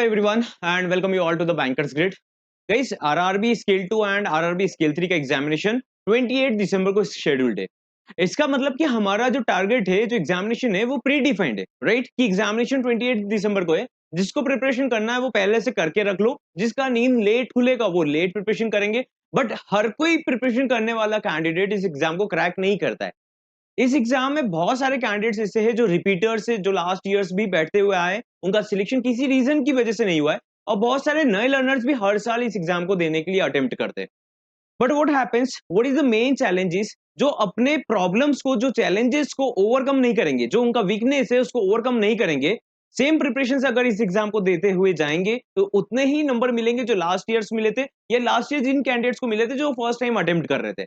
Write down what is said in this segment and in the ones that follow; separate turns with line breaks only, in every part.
everyone and welcome you all to the Bankers Grid. Guys, RRB Scale 2 and RRB Scale 3 का examination 28 दिसंबर को scheduled है। इसका मतलब कि हमारा जो टारगेट है, जो एग्जामिनेशन है वो प्री डिफाइंड है, राइट? कि एग्जामिनेशन 28 दिसंबर को है। जिसको प्रिपरेशन करना है वो पहले से करके रख लो। जिसका नींद लेट खुलेगा वो लेट प्रिपरेशन करेंगे। बट हर कोई प्रिपरेशन करने वाला कैंडिडेट इस एग्जाम को क्रैक नहीं करता है। इस एग्जाम में बहुत सारे कैंडिडेट्स ऐसे हैं जो रिपीटर्स है, जो लास्ट ईयर्स भी बैठते हुए आए, उनका सिलेक्शन किसी रीजन की वजह से नहीं हुआ है। और बहुत सारे नए लर्नर्स भी हर साल इस एग्जाम को देने के लिए अटेम्प्ट करते हैं। But what happens, what is the main challenges, जो अपने प्रॉब्लम्स को, जो चैलेंजेस को ओवरकम नहीं करेंगे, जो उनका वीकनेस है उसको ओवरकम नहीं करेंगे, सेम प्रिपरेशन से अगर इस एग्जाम को देते हुए जाएंगे तो उतने ही नंबर मिलेंगे जो लास्ट ईयर्स मिले थे, या लास्ट ईयर जिन कैंडिडेट्स को मिले थे जो फर्स्ट टाइम अटेम्प्ट कर रहे थे।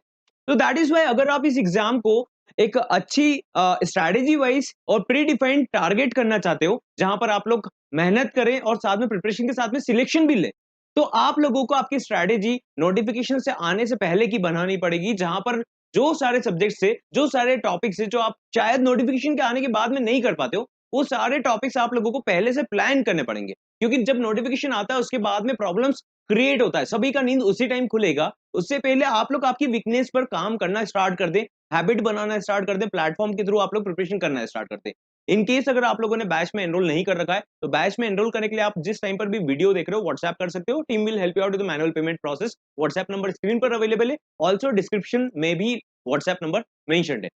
तो दैट इज वाई अगर आप इस एग्जाम को एक अच्छी स्ट्रैटेजी वाइज और प्री डिफाइंड टारगेट करना चाहते हो, जहां पर आप लोग मेहनत करें और साथ में प्रिपरेशन के साथ में सिलेक्शन भी ले, तो आप लोगों को आपकी स्ट्रैटेजी नोटिफिकेशन से आने से पहले की बनानी पड़ेगी, जहां पर जो सारे सब्जेक्ट से, जो सारे टॉपिक्स से जो आप शायद नोटिफिकेशन के आने के बाद में नहीं कर पाते हो, वो सारे टॉपिक्स आप लोगों को पहले से प्लान करने पड़ेंगे। क्योंकि जब नोटिफिकेशन आता है उसके बाद में प्रॉब्लम्स क्रिएट होता है, सभी का नींद उसी टाइम खुलेगा। उससे पहले आप लोग आपकी वीकनेस पर काम करना स्टार्ट कर दें, हैबिट बनाना स्टार्ट कर दें, प्लेटफॉर्म के थ्रू आप लोग प्रिपरेशन करना स्टार्ट करते हैं। इन केस अगर आप लोगों ने बैच में एनरोल नहीं कर रखा है, तो बैच में एनरोल करने के लिए आप जिस टाइम पर भी वीडियो देख रहे हो व्हाट्सएप कर सकते हो। Team will help you out with the manual payment process. WhatsApp number screen पर अवेलेबल है, ऑल्सो डिस्क्रिप्शन में भी व्हाट्सएप नंबर मेंशन्ड है।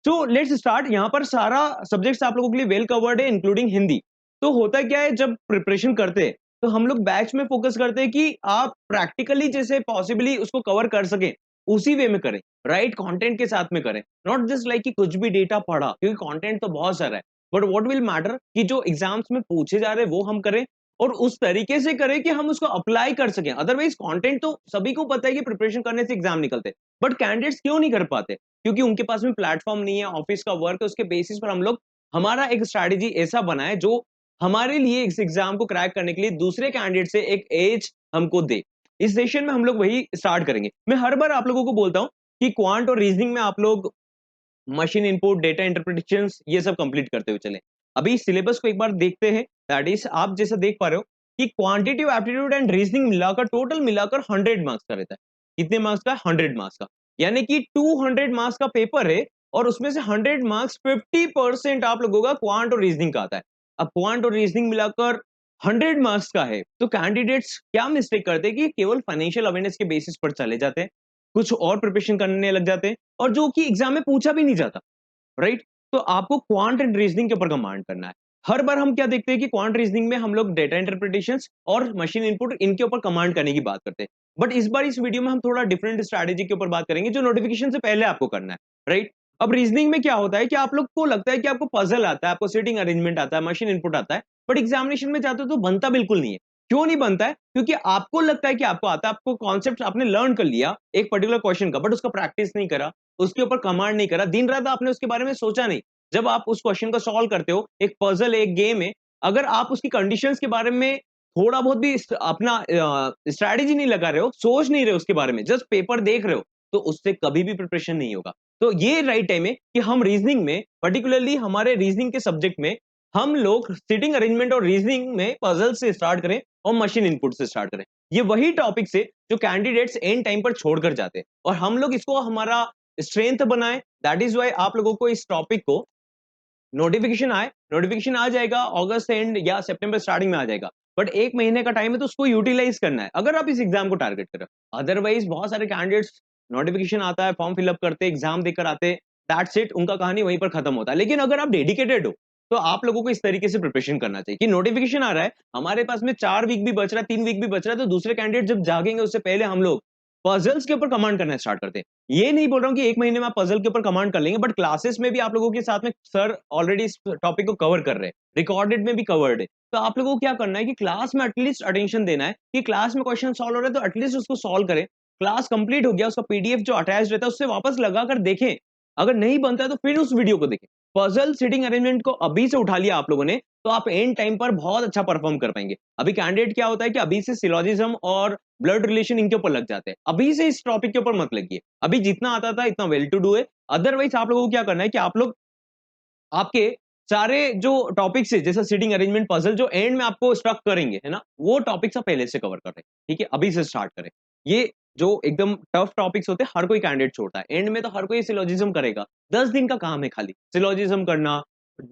So let's start. यहाँ पर सारा सब्जेक्ट्स आप लोगों के लिए वेल कवर्ड है, इंक्लूडिंग हिंदी। तो होता क्या है, जब प्रिपरेशन करते हैं तो हम लोग बैच में फोकस करते हैं कि आप प्रैक्टिकली जैसे पॉसिबली उसको कवर कर सकें, उसी वे में करें, राइट कंटेंट के साथ में करें। नॉट जस्ट लाइक कि कुछ भी डेटा पढ़ा, क्योंकि कंटेंट तो बहुत सारा है। बट व्हाट विल मैटर कि जो एग्जाम्स में पूछे जा रहे हैं वो हम करें, और उस तरीके से करें कि हम उसको अप्लाई कर सकें। अदरवाइज कंटेंट तो सभी को पता है कि प्रिपरेशन करने से एग्जाम निकलते, बट कैंडिडेट्स क्यों नहीं कर पाते? क्योंकि उनके पास में प्लेटफॉर्म नहीं है, ऑफिस का वर्क है, उसके बेसिस पर हम लोग हमारा एक स्ट्रैटेजी ऐसा बनाए जो हमारे लिए इस एग्जाम को क्रैक करने के लिए दूसरे कैंडिडेट से एक एज हमको दे। इस सेशन में हम लोग वही स्टार्ट करेंगे। मैं हर बार आप लोगों को बोलता हूं कि क्वांट और रीजनिंग में आप लोग मशीन इनपुट, डेटा इंटरप्रिटेशंस, ये सब कंप्लीट करते हुए चले। अभी सिलेबस को एक बार देखते हैं। दैट इज आप जैसा देख पा रहे हो कि क्वांटिटिव एप्टीट्यूड एंड रीजनिंग मिलाकर, टोटल मिलाकर 100 मार्क्स का रहता है। कितने मार्क्स का? 100 मार्क्स का। यानी कि 200 मार्क्स का पेपर है, और उसमें से 100 मार्क्स 50% आप लोगों का क्वांट और रीजनिंग का आता है। अब क्वांट और रीजनिंग मिलाकर 100 मार्क्स का है, तो कैंडिडेट्स क्या मिस्टेक करते हैं कि केवल फाइनेंशियल अवेयरनेस के बेसिस पर चले जाते हैं, कुछ और प्रिपरेशन करने लग जाते हैं, और जो कि एग्जाम में पूछा भी नहीं जाता, राइट? तो आपको क्वांट एंड रीजनिंग के ऊपर कमांड करना है। हर बार हम क्या देखते हैं कि क्वांट रीजनिंग में हम लोग डेटा इंटरप्रिटेशंस और मशीन इनपुट, इनके ऊपर कमांड करने की बात करते हैं। बट इस बार इस वीडियो में हम थोड़ा डिफरेंट स्ट्रैटेजी के ऊपर बात करेंगे, जो नोटिफिकेशन से पहले आपको करना है, राइट? अब रीजनिंग में क्या होता है कि आप लोग को लगता है कि आपको पजल आता है, आपको सीटिंग अरेंजमेंट आता है, मशीन इनपुट आता है, बट एग्जामिनेशन में जाते हो तो बनता बिल्कुल नहीं है। क्यों नहीं बनता है? क्योंकि आपको लगता है कि आपको आता है, आपको कॉन्सेप्ट आपने लर्न कर लिया एक पर्टिकुलर क्वेश्चन का, बट उसका प्रैक्टिस नहीं करा, उसके ऊपर कमांड नहीं करा, दिन रात आपने उसके बारे में सोचा नहीं। जब आप उस क्वेश्चन को सॉल्व करते हो, एक पजल है, एक गेम है, अगर आप उसकी कंडीशंस के बारे में थोड़ा बहुत भी अपना स्ट्रैटेजी नहीं लगा रहे हो, सोच नहीं रहे हो उसके बारे में, जस्ट पेपर देख रहे हो, तो उससे कभी भी प्रिपरेशन नहीं होगा। तो ये राइट टाइम है कि हम रीजनिंग में, पर्टिकुलरली हमारे रीजनिंग के सब्जेक्ट में, हम लोग सिटिंग अरेंजमेंट और रीजनिंग में पजल से स्टार्ट करें और मशीन इनपुट से स्टार्ट करें। ये वही टॉपिक्स है जो कैंडिडेट्स एंड टाइम पर छोड़कर जाते हैं, और हम लोग इसको हमारा स्ट्रेंथ बनाए। दैट इज वाई आप लोगों को इस टॉपिक को नोटिफिकेशन आ जाएगा अगस्त एंड या सितंबर स्टार्टिंग में आ जाएगा, बट एक महीने का टाइम है, तो उसको यूटिलाइज करना है अगर आप इस एग्जाम को टारगेट कर रहे हो। अदरवाइज बहुत सारे कैंडिडेट्स, नोटिफिकेशन आता है, फॉर्म फिलअप करते, एग्जाम देकर आते, दैट्स इट, उनका कहानी वहीं पर खत्म होता है। लेकिन अगर आप डेडिकेटेड हो तो आप लोगों को इस तरीके से प्रिपरेशन करना चाहिए कि नोटिफिकेशन आ रहा है, हमारे पास में 4 वीक भी बच रहा है, 3 वीक भी बच रहा है, तो दूसरे कैंडिडेट जब जागेंगे उससे पहले हम लोग पजल्स के ऊपर कमांड करना स्टार्ट करते हैं। ये नहीं बोल रहा हूं कि एक महीने में आप पजल के ऊपर कमांड कर लेंगे, बट क्लासेस में भी आप लोगों के साथ में सर ऑलरेडी इस टॉपिक को कवर कर रहे हैं, रिकॉर्डेड में भी कवर्ड है। तो आप लोगों को क्या करना है कि क्लास में एटलीस्ट अटेंशन देना है कि क्लास में क्वेश्चन सॉल्व हो रहा है तो एटलीस्ट उसको सॉल्व करें। क्लास कंप्लीट हो गया, उसका पीडीएफ जो अटैच रहता है उससे वापस लगाकर देखें। अगर नहीं बनता है तो फिर उस वीडियो को देखें। पजल सीटिंग अरेंजमेंट को अभी से उठा लिया आप लोगों ने, तो आप एंड टाइम पर बहुत अच्छा परफॉर्म कर पाएंगे। अभी कैंडिडेट क्या होता है कि अभी से सिलोजिज्म और ब्लड रिलेशन इनके ऊपर लग जाते हैं, अभी से इस टॉपिक के ऊपर मत लगिए। अभी जितना आता था इतना वेल टू डू है। अदरवाइज आप लोगों को क्या करना है कि आप लोग आपके सारे जो टॉपिक्स है जैसे सीटिंग अरेंजमेंट पजल जो एंड में आपको स्ट्रक करेंगे है ना, वो टॉपिक्स आप पहले से कवर कर रहे हैं, ठीक है, अभी से स्टार्ट करें। ये जो एकदम टफ टॉपिक्स होते हैं हर कोई कैंडिडेट छोड़ता है, एंड में तो हर कोई सिलोजिज्म करेगा। 10 दिन का काम है खाली सिलोजिज्म करना,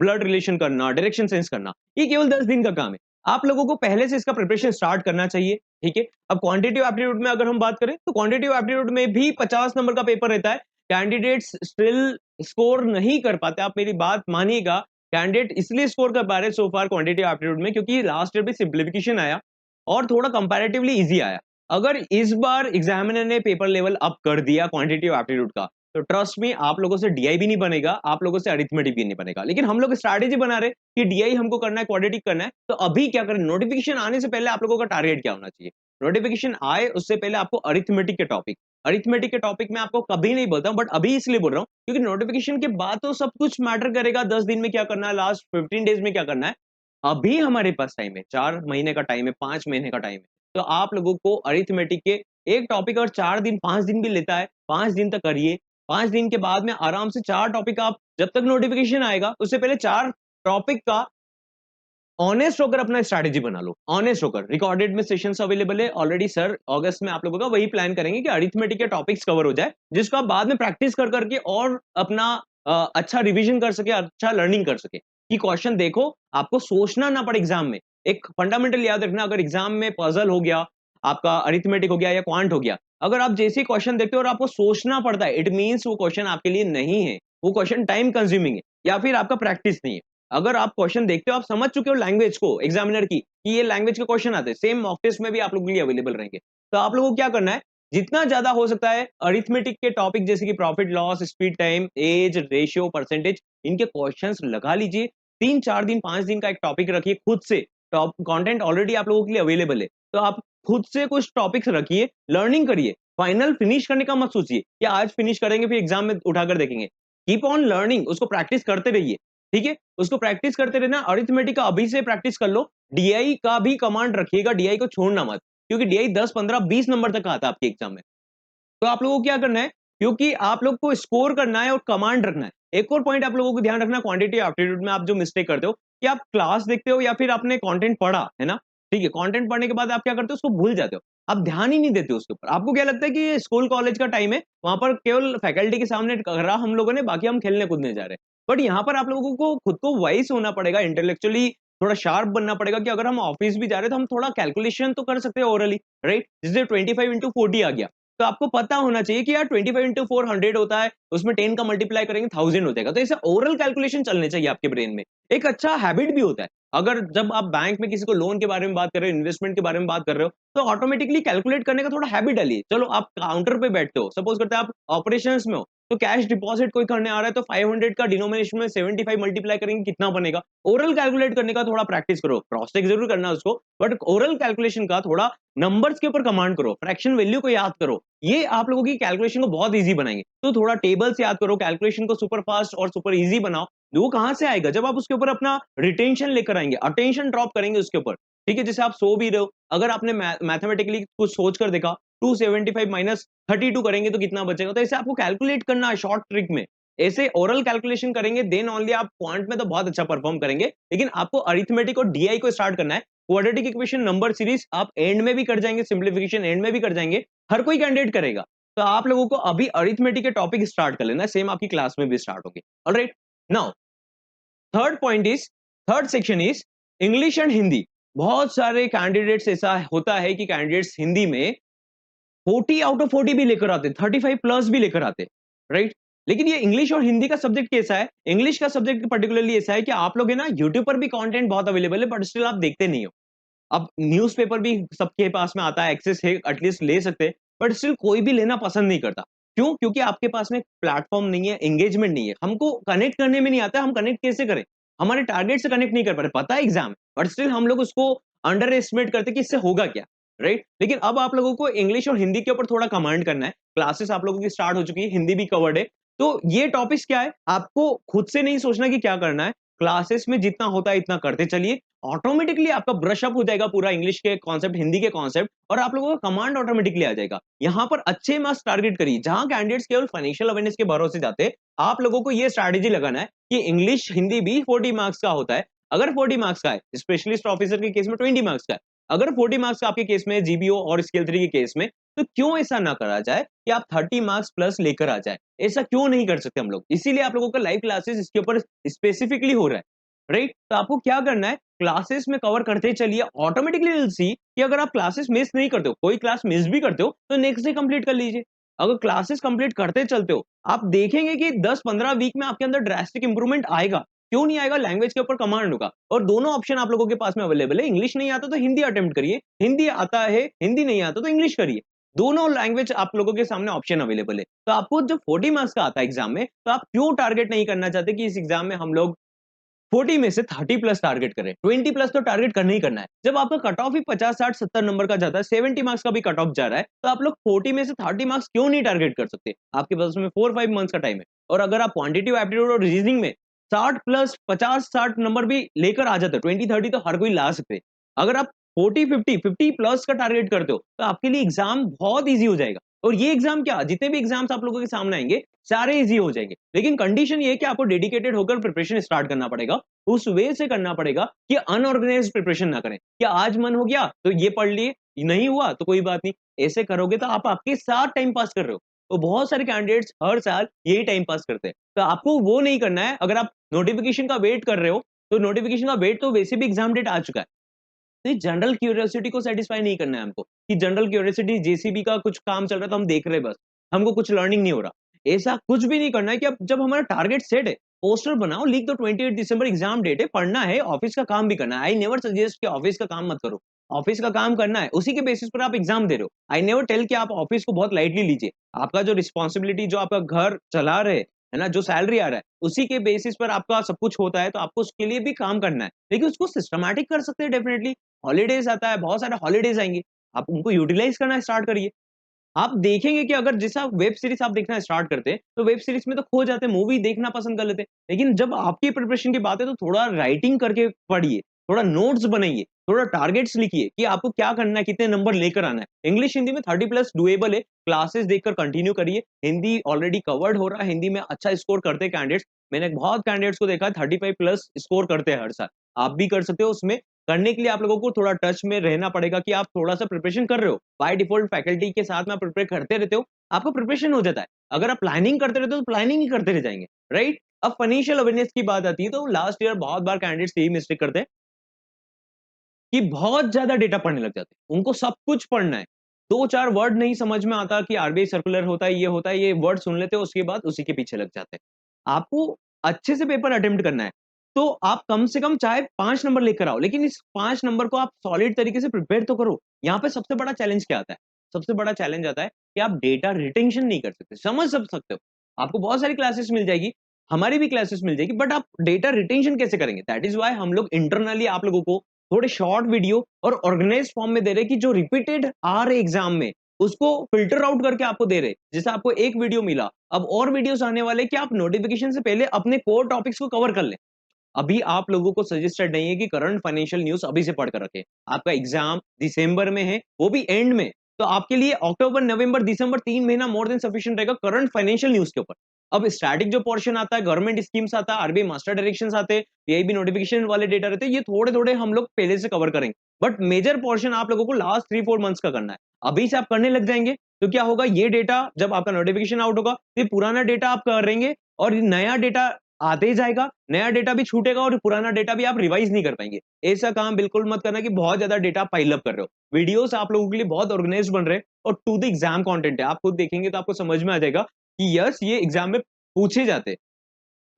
ब्लड रिलेशन करना, डायरेक्शन सेंस करना, ये केवल 10 दिन का काम है। आप लोगों को पहले से इसका प्रिपरेशन स्टार्ट करना चाहिए, ठीक है। अब क्वांटिटेटिव एप्टीट्यूड में अगर हम बात करें तो क्वांटिटेटिव एप्टीट्यूड में भी 50 नंबर का पेपर रहता है। कैंडिडेट्स स्टिल स्कोर नहीं कर पाते, आप मेरी बात मानिएगा। कैंडिडेट इसलिए स्कोर कर पा रहे सो फार क्वांटिटेटिव एप्टीट्यूड में क्योंकि लास्ट ईयर भी सिंप्लीफिकेशन आया और थोड़ा कंपैरेटिवली इजी आया। अगर इस बार एग्जामिनर ने पेपर लेवल अप कर दिया क्वांटिटेटिव एप्टीट्यूड का, तो ट्रस्ट में आप लोगों से डीआई भी नहीं बनेगा, आप लोगों से अरिथमेटिक भी नहीं बनेगा। लेकिन हम लोग स्ट्रैटेजी बना रहे कि डीआई हमको करना है, क्वाड्रेटिक करना है, तो अभी क्या करें, नोटिफिकेशन आने से पहले आप लोगों का टारगेट क्या होना चाहिए? नोटिफिकेशन आए उससे पहले आपको अरिथमेटिक के टॉपिक, अरिथमेटिक के टॉपिक में आपको कभी नहीं बोलता हूं, बट अभी इसलिए बोल रहा हूं क्योंकि नोटिफिकेशन के बाद तो सब कुछ मैटर करेगा। 10 दिन में क्या करना है, लास्ट 15 डेज में क्या करना है। अभी हमारे पास टाइम है, 4 महीने का टाइम है, 5 महीने का टाइम है। तो आप लोगों को अरिथमेटिक के एक टॉपिक अगर 4 दिन 5 दिन भी लेता है, 5 दिन तक करिए। 5 दिन के बाद में आराम से 4 टॉपिक आप जब तक नोटिफिकेशन आएगा उससे पहले 4 टॉपिक का ऑनेस्ट होकर अपना स्ट्रैटेजी बना लो। ऑनेस्ट होकर रिकॉर्डेड में सेशंस अवेलेबल है ऑलरेडी सर, अगस्त में आप लोगों का वही प्लान करेंगे कि अरिथमेटिक के टॉपिक्स कवर हो जाए, जिसको आप बाद में प्रैक्टिस कर करके और अपना अच्छा रिवीजन कर सके, अच्छा लर्निंग कर सके। कि क्वेश्चन देखो, आपको सोचना ना पड़े एग्जाम में। एक फंडामेंटल याद रखना, अगर एग्जाम में पजल हो गया, आपका अरिथमेटिक हो गया या क्वांट हो गया, अगर आप जैसे क्वेश्चन देखते हो और आपको सोचना पड़ता है, इट मीन्स वो क्वेश्चन आपके लिए नहीं है, वो क्वेश्चन टाइम कंज्यूमिंग है या फिर आपका प्रैक्टिस नहीं है। अगर आप क्वेश्चन देखते हो, आप समझ चुके हो लैंग्वेज को एग्जामिनर की कि ये लैंग्वेज के क्वेश्चन आते हैं, सेम मॉक टेस्ट में भी आप लोगों के लिए अवेलेबल रहेंगे। तो आप लोगों को क्या करना है, जितना ज्यादा हो सकता है अरिथमेटिक के टॉपिक जैसे कि profit loss, speed time, age ratio, percentage, इनके क्वेश्चंस लगा लीजिए। 3 4 दिन 5 दिन का एक टॉपिक रखिए खुद से। टॉप कंटेंट ऑलरेडी आप लोगों के लिए अवेलेबल है, तो आप खुद से कुछ टॉपिक्स रखिए, लर्निंग करिए। फाइनल फिनिश करने का मत सोचिए कि आज फिनिश करेंगे फिर एग्जाम में उठाकर देखेंगे। कीप ऑन लर्निंग, उसको प्रैक्टिस करते रहिए, ठीक है। उसको प्रैक्टिस करते रहना। अरिथमेटिक का अभी से प्रैक्टिस कर लो। डीआई का भी कमांड रखिएगा, डीआई को छोड़ना मत, क्योंकि डीआई 10 15 20 नंबर तक आता है आपके एग्जाम में। तो आप लोगों को क्या करना है, क्योंकि आप लोग को स्कोर करना है और कमांड रखना है। एक और पॉइंट आप लोगों को ध्यान रखना, क्वांटिटी एप्टीट्यूड में आप जो मिस्टेक करते हो कि आप क्लास देखते हो या फिर आपने कंटेंट पढ़ा है ना, ठीक है, कंटेंट पढ़ने के बाद आप क्या करते हो, उसको भूल जाते हो, आप ध्यान ही नहीं देते उसके ऊपर। आपको क्या लगता है कि ये स्कूल कॉलेज का टाइम है, वहां पर केवल फैकल्टी के सामने करा हम लोगों ने, बाकी हम खेलने कूदने जा रहे हैं। बट यहाँ पर आप लोगों को खुद को वाइस होना पड़ेगा, इंटेलेक्चुअली थोड़ा शार्प बनना पड़ेगा कि अगर हम ऑफिस भी जा रहे हैं तो हम थोड़ा कैलकुलेशन तो कर सकते हैं ओरली, राइट। जैसे 25 into 40 आ गया, तो आपको पता होना चाहिए कि यार 25 into 4 100 होता है, उसमें 10 का मल्टीप्लाई करेंगे 1000 हो जाएगा। तो ऐसा ओरल कैलकुलेशन चलने चाहिए आपके ब्रेन में। एक अच्छा हैबिट भी होता है। अगर जब आप बैंक में किसी को लोन के बारे में बात कर रहे हो, इन्वेस्टमेंट के बारे में बात कर रहे हो, तो ऑटोमेटिकली कैलकुलेट करने का थोड़ा हैबिट डालिए। चलो आप काउंटर पे बैठते हो, सपोज करते हैं आप ऑपरेशंस में हो, तो कैश डिपॉजिट कोई करने आ रहा है तो 500 का डिनोमिनेशन में 75 मल्टीप्लाई करेंगे कितना बनेगा। ओरल कैलकुलेट करने का थोड़ा प्रैक्टिस करो, क्रॉस चेक जरूर करना उसको, बट ओरल कैलकुलेशन का थोड़ा नंबर्स के ऊपर कमांड करो, फ्रैक्शन वैल्यू को याद करो। ये आप लोगों की कैलकुलेशन को बहुत इजी बनाएंगे। तो थोड़ा टेबल्स याद करो, कैलकुलेशन को सुपर फास्ट और सुपर इजी बनाओ। वो कहां से आएगा, जब आप उसके ऊपर अपना रिटेंशन लेकर आएंगे, अटेंशन ड्रॉप करेंगे उसके ऊपर, ठीक है। जैसे आप सो भी रहे हो, अगर आपने मैथमेटिकली कुछ सोच कर देखा, 275 माइनस 32 करेंगे तो कितना बचेगा, तो ऐसे आपको कैलकुलेट करना है शॉर्ट ट्रिक में। ऐसे ओरल कैलकुलेशन करेंगे देन ओनली आप क्वांट में तो बहुत अच्छा परफॉर्म करेंगे। लेकिन आपको अरिथमेटिक और डीआई को स्टार्ट करना है। क्वाड्रेटिक इक्वेशन, नंबर सीरीज आप एंड में भी कर जाएंगे, सिंप्लीफिकेशन एंड में भी कर जाएंगे, हर कोई कैंडिडेट करेगा। तो आप लोगों को अभी अरिथमेटिक के टॉपिक स्टार्ट कर लेना है, सेम आपकी क्लास में भी स्टार्ट होंगे। Alright, now third point is, third section is English and Hindi. बहुत सारे कैंडिडेट्स ऐसा होता है कि कैंडिडेट्स हिंदी में 40 आउट ऑफ 40 भी लेकर आते, 35 प्लस भी लेकर आते, राइट। लेकिन ये इंग्लिश और हिंदी का सब्जेक्ट कैसा है, इंग्लिश का सब्जेक्ट पर्टिकुलरली ऐसा है कि आप लोग है ना, यूट्यूब पर भी कंटेंट बहुत अवेलेबल है, बट स्टिल आप देखते नहीं हो। अब न्यूज़पेपर भी सबके पास में आता है, एक्सेस है, एटलीस्ट ले सकते हैं, बट स्टिल कोई भी लेना पसंद नहीं करता। क्यों? क्योंकि आपके पास में प्लेटफॉर्म नहीं है, एंगेजमेंट नहीं है। हमको कनेक्ट करने में नहीं आता, हम कनेक्ट कैसे करें? हमारे टारगेट से कनेक्ट नहीं कर पा रहे, पता है एग्जाम है, बट स्टिल हम लोग उसको अंडर एस्टिमेट करते कि इससे होगा क्या, राइट। लेकिन अब आप लोगों को इंग्लिश और हिंदी के ऊपर थोड़ा कमांड करना है। क्लासेस आप लोगों की स्टार्ट हो चुकी है, हिंदी भी कवर्ड है। तो ये टॉपिक्स क्या है, आपको खुद से नहीं सोचना कि क्या करना है, क्लासेस में जितना होता है इतना करते चलिए, ऑटोमेटिकली आपका ब्रश अप हो जाएगा पूरा इंग्लिश के कॉन्सेप्ट, हिंदी के कॉन्सेप्ट, और आप लोगों का कमांड ऑटोमेटिकली आ जाएगा। यहाँ पर अच्छे मार्क्स टारगेट करिए। जहां कैंडिडेट्स केवल फाइनेंशियल अवेयरनेस के भरोसे जाते हैं, आप लोगों को ये स्ट्रैटेजी लगाना है कि इंग्लिश हिंदी भी 40 मार्क्स का होता है। अगर 40 मार्क्स का है, स्पेशलिस्ट ऑफिसर के केस में 20 मार्क्स का है, अगर 40 मार्क्स का आपके केस में जीबीओ और स्केल 3 के केस में, तो क्यों ऐसा ना करा जाए कि आप 30 मार्क्स प्लस लेकर आ जाए? ऐसा क्यों नहीं कर सकते हम लोग? इसीलिए आप लोगों का लाइव क्लासेस इसके ऊपर स्पेसिफिकली हो रहा है, राइट? तो आपको क्या करना है, क्लासेस में कवर करते चलिए, ऑटोमेटिकली विल सी कि अगर आप क्लासेस मिस नहीं करते हो, कोई क्लास मिस भी करते हो, तो नेक्स्ट डे कंप्लीट कर लीजिए। अगर क्लासेस कंप्लीट करते चलते हो, आप देखेंगे कि 10-15 वीक में आपके अंदर ड्रास्टिक इंप्रूवमेंट आएगा। क्यों नहीं आएगा? लैंग्वेज के ऊपर कमांड होगा, और दोनों ऑप्शन आप लोगों के पास में अवेलेबल है। इंग्लिश नहीं आता तो हिंदी अटेम्प्ट करिए, हिंदी आता है, हिंदी नहीं आता तो इंग्लिश करिए। दोनों लैंग्वेज आप लोगों के सामने ऑप्शन अवेलेबल है। तो आपको जब 40 मार्क्स का आता है एग्जाम में, तो आप क्यों टारगेट नहीं करना चाहते कि इस एग्जाम में हम लोग 40 में से 30 प्लस टारगेट करें? 20 प्लस तो टारगेट करना ही करना है। जब आपका कट ऑफ ही 50, 60, 70 नंबर का जाता है, 70 मार्क्स का भी कट ऑफ जा रहा है, तो आप लोग 40 में से 30 मार्क्स क्यों नहीं टारगेट कर सकते? आपके पास में 4-5 मंथ्स का टाइम है। और अगर आप क्वांटिटेटिव एप्टीट्यूड और रीजनिंग में 60 प्लस 50-60 नंबर भी लेकर आ जाते हो, 20-30 तो हर कोई ला सकते हैं। अगर आप 40-50, 50 प्लस का टारगेट करते हो, तो आपके लिए एग्जाम बहुत ईज़ी हो जाएगा। और ये एग्जाम क्या, जितने भी एग्जाम्स आप लोगों के सामने आएँगे, सारे ईज़ी हो जाएँगे। लेकिन कंडीशन ये है कि आपको डेडिकेटेड होकर प्रिपरेशन स्टार्ट करना पड़ेगा। उस वे से करना पड़ेगा कि अनऑर्गेनाइज्ड प्रिपरेशन ना करें, कि आज मन हो गया तो ये पढ़ लिए, नहीं हुआ तो कोई बात नहीं। ऐसे करोगे तो आप आपके साथ टाइम पास कर रहे हो। तो बहुत सारे कैंडिडेट्स हर साल यही टाइम पास करते हैं। तो आपको वो नहीं करना है। अगर आप नोटिफिकेशन का वेट कर रहे हो, तो नोटिफिकेशन का वेट तो वैसे भी एग्जाम डेट आ चुका है। तो जनरल क्यूरियोसिटी को सेटिस्फाई नहीं करना है हमको, कि जनरल क्यूरियोसिटी जेसीबी का कुछ काम चल रहा है तो हम देख रहे हैं बस, हमको कुछ लर्निंग नहीं हो रहा। ऐसा कुछ भी नहीं करना है। कि अब जब हमारा टारगेट सेट है, पोस्टर बनाओ, लिख दो 28 दिसंबर एग्जाम डेट है, पढ़ना है, ऑफिस का काम भी करना है। आई नेवर सजेस्ट कि ऑफिस का काम मत करो। ऑफिस का काम करना है, उसी के बेसिस पर आप एग्जाम दे रहे हो। आई नेवर टेल कि आप ऑफिस को बहुत लाइटली लीजिए। आपका जो रिस्पॉन्सिबिलिटी, जो आपका घर चला रहे है ना, जो सैलरी आ रहा है, उसी के बेसिस पर आपका सब कुछ होता है, तो आपको उसके लिए भी काम करना है। लेकिन उसको सिस्टमैटिक कर सकते हैं डेफिनेटली। हॉलिडेज आता है, बहुत सारे हॉलिडेज आएँगे, आप उनको यूटिलाइज़ करना स्टार्ट करिए। आप देखेंगे कि अगर जैसा वेब सीरीज़ आप देखना स्टार्ट करते हैं, तो वेब सीरीज़ में तो खो जाते हैं, मूवी देखना पसंद कर लेते हैं। लेकिन जब आपकी प्रिपरेशन की बात है, तो थोड़ा राइटिंग करके पढ़िए, थोड़ा नोट्स बनाइए, थोड़ा टारगेट्स लिखिए कि आपको क्या करना है, कितने नंबर लेकर आना है। इंग्लिश, हिंदी में 30 प्लस डूएबल है, क्लासेस देखकर कंटिन्यू करिए। हिंदी ऑलरेडी कवर्ड हो रहा है, हिंदी में अच्छा स्कोर करते हैं कैंडिडेट्स। मैंने बहुत कैंडिडेट्स को देखा है 35 प्लस स्कोर करते हैं हर साल। आप भी कर सकते हो। उसमें करने के लिए आप लोगों को थोड़ा टच में रहना पड़ेगा कि आप थोड़ा-सा प्रिपरेशन कर रहे हो। बाय डिफ़ॉल्ट फैकल्टी के साथ में आप प्रिपेयर करते रहते हो, आपका प्रिपरेशन हो जाता है। अगर आप प्लानिंग करते रहते हो, तो प्लानिंग ही करते रह जाएँगे, राइट? अब फाइनेंशियल अवेयरनेस की बात आती है, तो लास्ट ईयर बहुत बार कैंडिडेट्स यही मिस्टेक करते हैं कि बहुत ज़्यादा डेटा पढ़ने लग जाते हैं। उनको सब कुछ पढ़ना है। 2-4 वर्ड नहीं समझ में आता कि आरबीआई सर्कुलर होता है, ये वर्ड सुन लेते हैं, उसके बाद उसी के पीछे लग जाते हैं। आपको अच्छे से पेपर अटेम्प्ट करना है, तो आप कम से कम चाहे 5 नंबर लेकर आओ, लेकिन इस 5 नंबर को आप सॉलिड तरीके से प्रिपेयर तो करो। यहाँ पे सबसे बड़ा चैलेंज क्या आता है? सबसे बड़ा चैलेंज आता है कि आप डेटा रिटेंशन नहीं कर सकते, समझ सब सकते हो। आपको बहुत सारी क्लासेस मिल जाएगी, हमारी भी क्लासेस मिल जाएगी, बट आप डेटा रिटेंशन कैसे करेंगे? दैट इज़ व्हाई हम लोग इंटरनली आप लोगों को थोड़े शॉर्ट वीडियो और ऑर्गेनाइज्ड फॉर्म में दे रहे हैं, कि जो रिपीटेड आ रहे एग्जाम में, उसको फिल्टर आउट करके आपको दे रहे हैं। जैसे आपको एक वीडियो मिला, अब और वीडियोस आने वाले, कि आप नोटिफिकेशन से पहले अपने कोर टॉपिक्स को कवर कर लें। अभी आप लोगों को सजेस्टेड नहीं है कि करंट फाइनेंशियल न्यूज़ अभी से पढ़ कर रखें। आपका एग्ज़ाम दिसंबर में है, वो भी एंड में। तो आपके लिए अक्टूबर, नवंबर, दिसंबर 3 महीना मोर देन सफिशिएंट रहेगा करंट फाइनेंशियल न्यूज़ के ऊपर। अब स्टैटिक जो पोर्शन आता है, गवर्नमेंट स्कीम्स आता है, आरबीआई मास्टर डायरेक्शंस आते हैं, पीआईबी नोटिफिकेशन वाले डेटा रहते हैं, ये थोड़े-थोड़े हम लोग पहले से कवर करेंगे। बट मेजर पोर्शन आप लोगों को लास्ट 3-4 मंथ्स का करना है। अभी से आप करने लग जाएँगे, तो क्या होगा, ये डेटा जब आपका नोटिफिकेशन आउट होगा, ये पुराना डेटा आप करेंगे, और ये नया डेटा आते ही जाएगा, नया डेटा भी छूटेगा, और पुराना डेटा भी आप रिवाइज़ नहीं कर पाएँगे। ऐसा काम बिल्कुल मत करना कि बहुत ज़्यादा डेटा पाइल अप कर रहे हो। वीडियोज़ आप लोगों के लिए बहुत ऑर्गनाइज़्ड बन रहे हैं, और टू द एग्ज़ाम कंटेंट है। आप खुद देखेंगे तो आपको समझ में आ जाएगा कि यस, ये एग्ज़ाम में पूछे जाते हैं।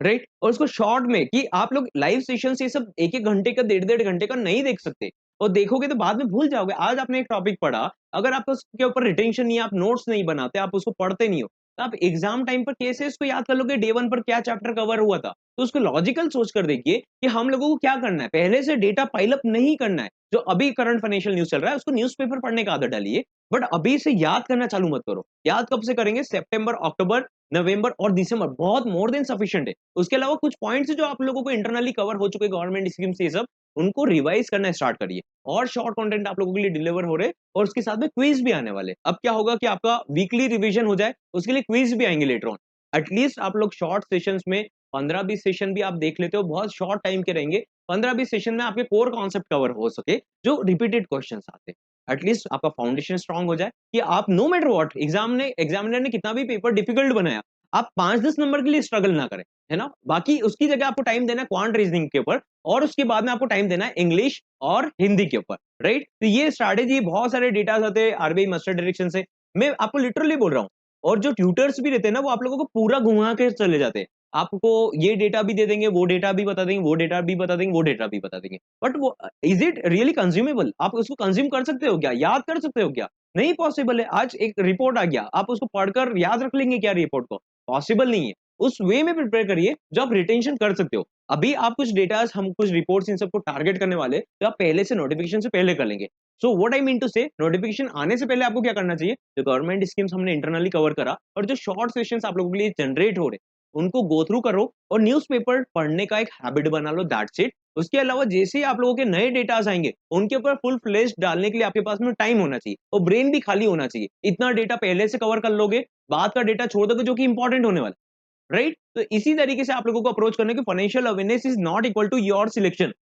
राइट? और उसको शॉर्ट में, कि आप लोग लाइव सेशंस ये सब 1-1 घंटे का, डेढ़-डेढ़ घंटे का नहीं देख सकते, और देखोगे तो बाद में भूल जाओगे। आज आपने एक टॉपिक पढ़ा, अगर आपको उसके ऊपर रिटेंशन नहीं है, आप नोट्स नहीं बनाते, आप उसको पढ़ते नहीं हो, तो आप एग्जाम टाइम पर कैसे इसको याद कर लोगे, डे 1 पर क्या चैप्टर कवर हुआ था। तो उसको लॉजिकल सोच कर देखिए कि हम लोगों को क्या करना है, पहले से डेटा पाइल अप नहीं करना है। जो अभी करंट फाइनेंशियल न्यूज़ चल रहा है उसको न्यूज़पेपर पढ़ने का आदत डालिए, बट अभी से याद करना चालू मत करो। याद कब से करेंगे, सितंबर, अक्टूबर, नवंबर और दिसंबर, बहुत मोर देन सफिशिएंट है। उसके अलावा कुछ पॉइंट्स जो आप लोगों को इंटरनली कवर हो चुके गवर्नमेंट स्कीम से, ये सब उनको रिवाइज करना स्टार्ट करिए। और शॉर्ट कंटेंट आप लोगों के लिए डिलीवर हो रहे और उसके साथ में क्विज भी आने वाले। अब क्या होगा कि आपका वीकली रिवीजन हो जाए, उसके लिए क्विज भी आएंगे लेटर ऑन। एटलीस्ट आप लोग शॉर्ट सेशंस में 15-20 सेशन भी आप देख लेते हो, बहुत शॉर्ट टाइम के रहेंगे। 15-20 सेशन में आपके कोर कॉन्सेप्ट कवर हो सके, जो रिपीटेड क्वेश्चंस आते हैं। एटलीस्ट आपका फाउंडेशन स्ट्रांग हो जाए कि आप नो मैटर व्हाट एग्जामिनर ने कितना भी पेपर डिफिकल्ट बनाया, आप 5-10 नंबर के लिए स्ट्रगल ना करें, है ना? बाकी उसकी जगह आपको टाइम देना है क्वांट रीजनिंग के ऊपर, और उसके बाद में आपको टाइम देना है इंग्लिश और हिंदी के ऊपर, राइट? तो ये स्ट्रैटेजी, बहुत सारे डेटास आते हैं आरबीआई मास्टर डायरेक्शन से, मैं आपको लिटरली बोल रहा हूँ। और जो ट्यूटर्स भी रहते हैं ना, वो आप लोगों को पूरा घुमा के चले जाते हैं। आपको ये डेटा भी दे देंगे, वो डेटा भी बता देंगे, वो डेटा भी बता देंगे, वो डेटा भी बता देंगे। बट वो इज़ इट रियली कंज्यूमेबल? आप उसको कंज़्यूम कर सकते हो क्या? याद कर सकते हो क्या? नहीं पॉसिबल है। आज एक रिपोर्ट आ गया, आप उसको पढ़कर याद रख लेंगे क्या रिपोर्ट को? पॉसिबल नहीं है। उस वे में प्रिपेयर करिए जो आप रिटेंशन कर सकते हो। अभी आप कुछ डेटास, हम कुछ रिपोर्ट्स इन सबको टारगेट करने वाले, तो आप पहले से नोटिफिकेशन से पहले कर लेंगे। So what I mean to say, notification आने से पहले आपको क्या करना चाहिए, जो गवर्नमेंट स्कीम्स हमने इंटरनली कवर करा और जो शॉर्ट सेशंस आप लोगों के लिए जनरेट हो रहे, उनको गो थ्रू करो और न्यूज़पेपर पढ़ने का एक हैबिट बना लो, दैट्स इट। उसके अलावा जैसे ही आप लोगों के नए डेटास आएँगे, उनके ऊपर फुल फ्लेज्ड डालने के लिए आपके पास में टाइम होना चाहिए और ब्रेन भी खाली होना चाहिए। इतना डेटा पहले से कवर कर लोगे, बाद का डेटा छोड़ दोगे जो कि इंपॉर्टेंट होने वाला है, राइट? तो इसी तरीके से आप लोगों को अप्रोच करना है कि financial awareness is not equal to your selection.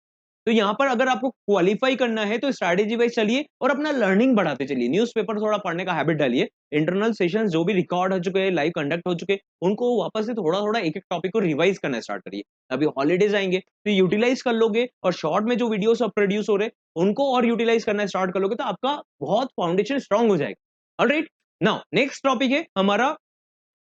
तो यहाँ पर अगर आपको क्वालिफाई करना है तो स्ट्रैटेजी वाइज चलिए और अपना लर्निंग बढ़ाते चलिए। न्यूज़पेपर थोड़ा पढ़ने का हैबिट डालिए। इंटरनल सेशंस जो भी रिकॉर्ड हो चुके हैं, लाइव कंडक्ट हो चुके हैं, उनको वापस से थोड़ा-थोड़ा एक-एक टॉपिक को रिवाइज करना स्टार्ट करिए। अभी हॉलिडेज आएँगे तो यूटिलाइज कर लोगे और शॉर्ट में जो वीडियोस अब प्रोड्यूस हो रहे हैं, उनको और यूटिलाइज करना स्टार्ट कर लोगे तो आपका बहुत फाउंडेशन स्ट्रांग हो जाएगा। ऑलराइट? नाउ नेक्स्ट टॉपिक है हमारा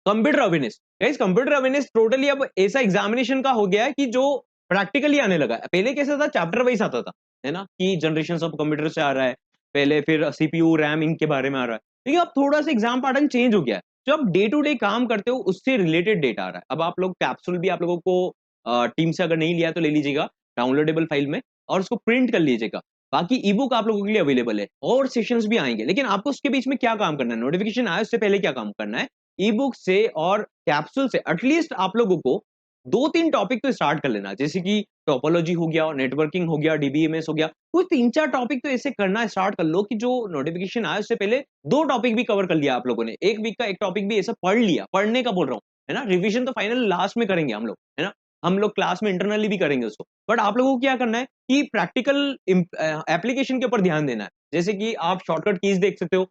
computer awareness. Guys, computer awareness totally अब ऐसा एग्जामिनेशन का हो गया है कि जो प्रैक्टिकली आने लगा है। पहले कैसा था, चैप्टर वाइज आता था, है ना? कि जनरेशंस ऑफ कंप्यूटर से आ रहा है, पहले फिर सीपीयू, रैम इनके बारे में आ रहा है। लेकिन अब थोड़ा सा एग्जाम पैटर्न चेंज हो गया है। जो आप डे टू डे काम करते हो उससे रिलेटेड डेटा आ रहा है। अब आप लोग कैप्सूल भी आप लोगों को टीम से अगर नहीं लिया तो ले लीजिएगा डाउनलोडेबल फाइल में और उसको प्रिंट कर लीजिएगा। बाकी ई बुक आप लोगों के लिए अवेलेबल है और सेशंस भी आएंगे। लेकिन आपको उसके बीच में क्या काम करना है, नोटिफिकेशन आए उससे पहले क्या काम करना है, ई बुक से और कैप्सूल से एटलीस्ट आप लोगों को 2-3 टॉपिक तो स्टार्ट कर लेना। जैसे कि टोपोलॉजी हो गया, नेटवर्किंग हो गया, डीबीएमएस हो गया। कोई 3-4 टॉपिक तो ऐसे करना स्टार्ट कर लो कि जो नोटिफिकेशन आए उससे पहले 2 टॉपिक भी कवर कर लिया आप लोगों ने। 1 वीक का 1 टॉपिक भी ऐसा पढ़ लिया, पढ़ने का बोल रहा हूँ, है ना? रिविजन तो फाइनल लास्ट में करेंगे हम लोग, है ना? हम लोग क्लास में इंटरनली भी करेंगे उसको। बट आप लोगों को क्या करना है कि प्रैक्टिकल एप्लीकेशन के ऊपर ध्यान देना है। जैसे कि आप शॉर्टकट कीज़ देख सकते हो,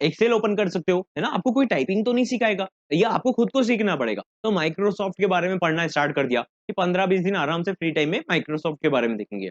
एक्सेल ओपन कर सकते हो, है ना? आपको कोई टाइपिंग तो नहीं सिखाएगा, या आपको खुद को सीखना पड़ेगा। तो माइक्रोसॉफ्ट के बारे में पढ़ना स्टार्ट कर दिया कि 15-20 दिन आराम से फ्री टाइम में माइक्रोसॉफ्ट के बारे में देखेंगे।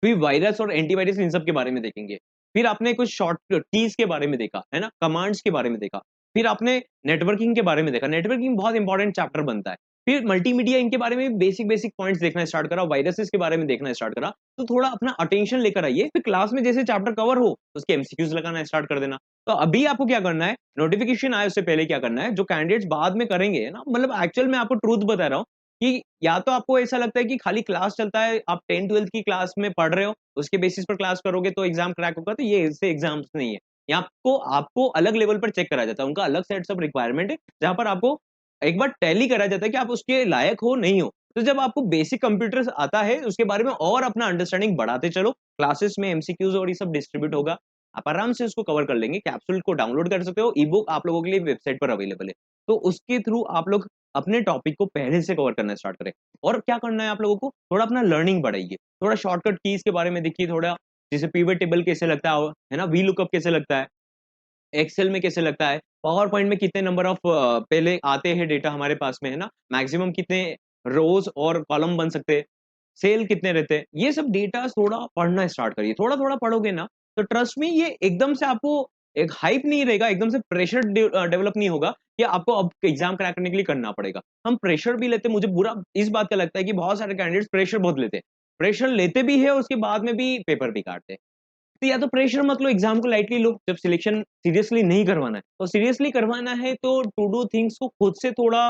फिर वायरस और एंटीवायरस इन सब के बारे में देखेंगे। फिर आपने कुछ शॉर्ट कीज़ के बारे में देखा, है ना? कमांड्स के बारे में देखा। फिर आपने नेटवर्किंग के बारे में देखा। नेटवर्किंग बहुत इंपॉर्टेंट चैप्टर बनता है। फिर मल्टीमीडिया इनके बारे में बेसिक पॉइंट्स देखना स्टार्ट करा, वायरसेस के बारे में देखना स्टार्ट करा। तो थोड़ा अपना अटेंशन लेकर आइए, फिर क्लास में जैसे चैप्टर कवर हो, उसके एमसीक्यूज़ लगाना स्टार्ट कर देना। तो अभी आपको क्या करना है, नोटिफिकेशन आए उससे पहले क्या करना है, जो कैंडिडेट्स बाद में करेंगे, है ना? मतलब एक्चुअल में आपको ट्रुथ बता रहा हूँ कि या तो आपको ऐसा लगता है कि खाली क्लास चलता है, आप 10th-12th की क्लास में पढ़ रहे हो, उसके बेसिस पर क्लास करोगे तो एग्ज़ाम क्रैक होगा, तो ये ऐसे एग्ज़ाम्स नहीं है। यहाँ आपको आपको अलग लेवल पर चेक करा जाता है, उनका अलग सेट्स ऑफ रिक्वायरमेंट है, जहाँ पर आपको एक बार टैली करा जाता है कि आप उसके लायक हो, नहीं हो। तो जब आपको बेसिक कंप्यूटर्स आता है, उसके बारे में और अपना अंडरस्टैंडिंग बढ़ाते चलो, क्लासेस में एमसीक्यूज़ और ये सब डिस्ट्रीब्यूट होगा, आप आराम से उसको कवर कर लेंगे। कैप्सूल को डाउनलोड कर सकते हो, ई-बुक आप लोगों के लिए वेबसाइट पर अवेलेबल है। तो उसके थ्रू आप लोग अपने टॉपिक को पहले से कवर करना स्टार्ट करें। और क्या करना है आप लोगों को, थोड़ा अपना लर्निंग बढ़ाइए, थोड़ा शॉर्टकट कीज़ के बारे में देखिए, थोड़ा जैसे पिवट टेबल कैसे लगता है ना? वी-लुकअप कैसे लगता है, एक्सेल में कैसे लगता है, पावर पॉइंट में कितने नंबर ऑफ पहले आते हैं डेटा हमारे पास में, है ना? मैक्सिमम कितने रोज़ और कॉलम बन सकते हैं, सेल कितने रहते हैं, ये सब डेटा थोड़ा पढ़ना स्टार्ट करिए। थोड़ा-थोड़ा पढ़ोगे ना, तो ट्रस्ट मी ये एकदम से आपको एक हाइप नहीं रहेगा, एकदम से प्रेशर डेवलप नहीं होगा कि आपको अब एग्ज़ाम क्रैक करने के लिए करना पड़ेगा। हम प्रेशर भी लेते हैं, मुझे बुरा इस बात का लगता है कि बहुत सारे कैंडिडेट्स प्रेशर बहुत लेते हैं। प्रेशर लेते भी हैं, उसके बाद में भी पेपर भी काटते हैं। तो या तो प्रेशर मत लो, एग्जाम को लाइटली लो। जब सिलेक्शन सीरियसली नहीं करवाना है, तो सीरियसली करवाना है तो टू डू थिंग्स को खुद से थोड़ा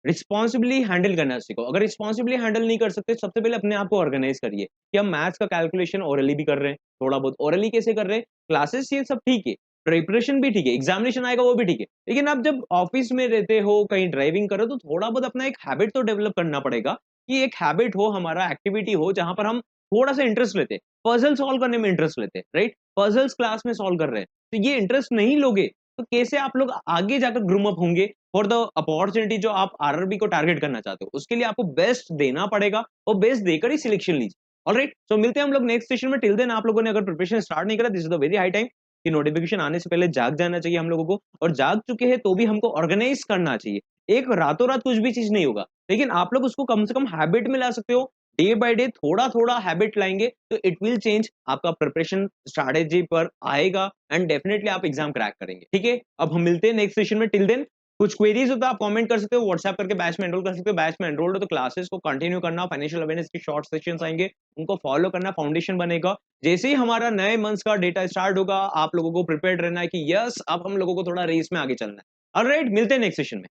रिस्पॉन्सिबली हैंडल करना सीखो। अगर रिस्पॉन्सिबली हैंडल नहीं कर सकते, सबसे पहले अपने आप को ऑर्गेनाइज करिए कि हम मैथ्स का कैलकुलेशन ओरली भी कर रहे हैं, थोड़ा बहुत ओरली कैसे कर रहे हैं, क्लासेस ये सब ठीक है, प्रिपरेशन भी ठीक है, एग्जामिनेशन आएगा वो भी ठीक है, लेकिन आप जब ऑफिस में रहते हो, कहीं ड्राइविंग करो, तो थोड़ा बहुत अपना एक हैबिट तो डेवलप करना पड़ेगा कि एक हैबिट हो, हमारा एक्टिविटी हो जहां पर हम थोड़ा सा इंटरेस्ट लेते हैं, पजल सॉल्व करने में इंटरेस्ट लेते हैं, राइट? पजल्स क्लास में सॉल्व कर रहे हैं, तो ये इंटरेस्ट नहीं लोगे तो कैसे आप लोग आगे जाकर ग्रूम अप होंगे फॉर द अपॉर्चुनिटी जो आप आरआरबी को टारगेट करना चाहते हो? उसके लिए आपको बेस्ट देना पड़ेगा और बेस्ट देकर ही सिलेक्शन लीजिए। ऑलराइट, सो मिलते हैं हम लोग नेक्स्ट सेशन में। टिल देन आप लोगों ने अगर प्रिपरेशन स्टार्ट नहीं करा, this is the very high time कि नोटिफिकेशन आने से पहले जाग जाना चाहिए हम लोगों को, और जाग चुके हैं तो भी हमको ऑर्गेनाइज करना चाहिए। एक रातों रात कुछ भी चीज नहीं होगा, लेकिन आप लोग उसको कम से कम हैबिट में ला सकते हो। डे बाय डे थोड़ा थोड़ा हैबिट लाएंगे तो इट विल चेंज, आपका प्रिपरेशन स्ट्रैटेजी पर आएगा एंड डेफिनेटली आप एग्जाम क्रैक करेंगे। ठीक है, अब हम मिलते हैं नेक्स्ट सेशन में। टिल देन कुछ क्वेरीज होता है आप कमेंट कर सकते हो, व्हाट्सएप करके बैच में एनरोल कर सकते हो। बैच में एनरोल्ड हो तो क्लासेस को कंटिन्यू करना, फाइनेंशियल अवेयरनेस के शॉर्ट सेशंस आएंगे, उनको फॉलो करना, फाउंडेशन बनेगा। जैसे ही हमारा नए मंथ्स का डेटा स्टार्ट होगा, आप लोगों को प्रिपेयर्ड रहना है कि यस अब हम लोगों को थोड़ा रेस में आगे चलना है। ऑलराइट, मिलते हैं नेक्स्ट सेशन में।